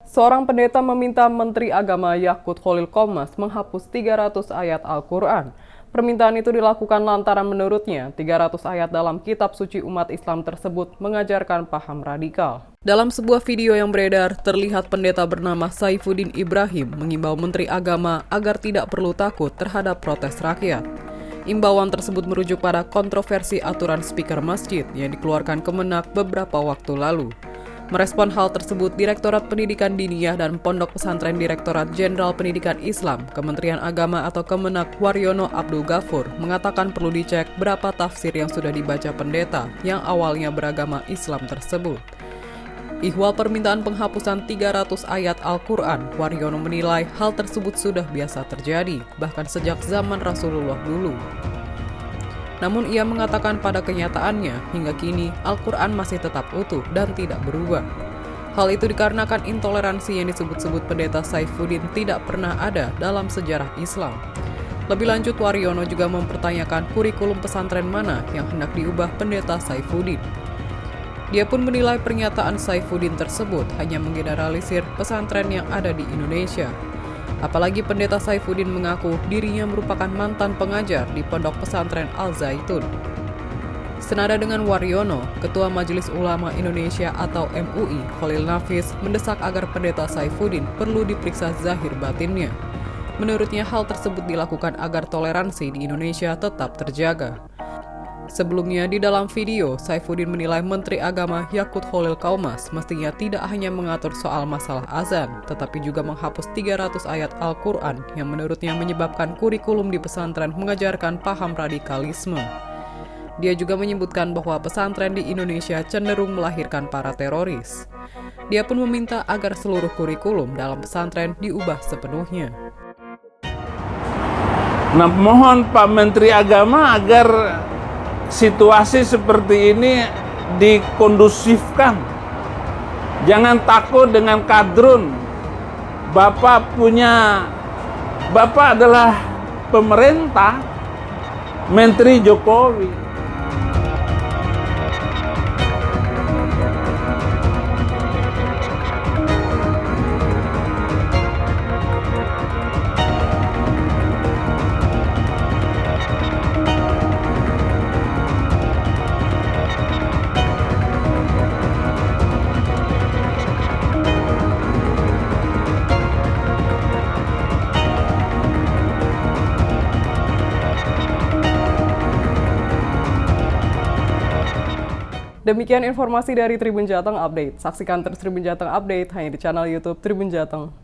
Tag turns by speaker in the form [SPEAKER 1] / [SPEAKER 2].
[SPEAKER 1] Seorang pendeta meminta Menteri Agama Yakut Khalil Qomas menghapus 300 ayat Al-Quran. Permintaan itu dilakukan lantaran menurutnya 300 ayat dalam kitab suci umat Islam tersebut mengajarkan paham radikal. Dalam sebuah video yang beredar, terlihat pendeta bernama Saifuddin Ibrahim mengimbau Menteri Agama agar tidak perlu takut terhadap protes rakyat. Imbauan tersebut merujuk pada kontroversi aturan speaker masjid yang dikeluarkan Kemenak beberapa waktu lalu. Merespon hal tersebut, Direktorat Pendidikan Diniyah dan Pondok Pesantren Direktorat Jenderal Pendidikan Islam, Kementerian Agama atau Kemenak Waryono Abdul Ghafur mengatakan perlu dicek berapa tafsir yang sudah dibaca pendeta yang awalnya beragama Islam tersebut. Ihwal permintaan penghapusan 300 ayat Al-Quran, Waryono menilai hal tersebut sudah biasa terjadi, bahkan sejak zaman Rasulullah dulu. Namun ia mengatakan pada kenyataannya, hingga kini Al-Quran masih tetap utuh dan tidak berubah. Hal itu dikarenakan intoleransi yang disebut-sebut pendeta Saifuddin tidak pernah ada dalam sejarah Islam. Lebih lanjut, Waryono juga mempertanyakan kurikulum pesantren mana yang hendak diubah pendeta Saifuddin. Dia pun menilai pernyataan Saifuddin tersebut hanya menggeneralisir pesantren yang ada di Indonesia. Apalagi pendeta Saifuddin mengaku dirinya merupakan mantan pengajar di Pondok Pesantren Al-Zaitun. Senada dengan Waryono, Ketua Majelis Ulama Indonesia atau MUI, Khalil Nafis, mendesak agar pendeta Saifuddin perlu diperiksa zahir batinnya. Menurutnya hal tersebut dilakukan agar toleransi di Indonesia tetap terjaga. Sebelumnya, di dalam video, Saifuddin menilai Menteri Agama Yakut Khalil Qomas mestinya tidak hanya mengatur soal masalah azan, tetapi juga menghapus 300 ayat Al-Quran yang menurutnya menyebabkan kurikulum di pesantren mengajarkan paham radikalisme. Dia juga menyebutkan bahwa pesantren di Indonesia cenderung melahirkan para teroris. Dia pun meminta agar seluruh kurikulum dalam pesantren diubah sepenuhnya.
[SPEAKER 2] Nah, mohon Pak Menteri Agama agar situasi seperti ini dikondusifkan. Jangan takut dengan kadrun. Bapak adalah pemerintah, Menteri Jokowi.
[SPEAKER 1] Demikian informasi dari Tribun Jateng Update. Saksikan terus Tribun Jateng Update hanya di channel YouTube Tribun Jateng.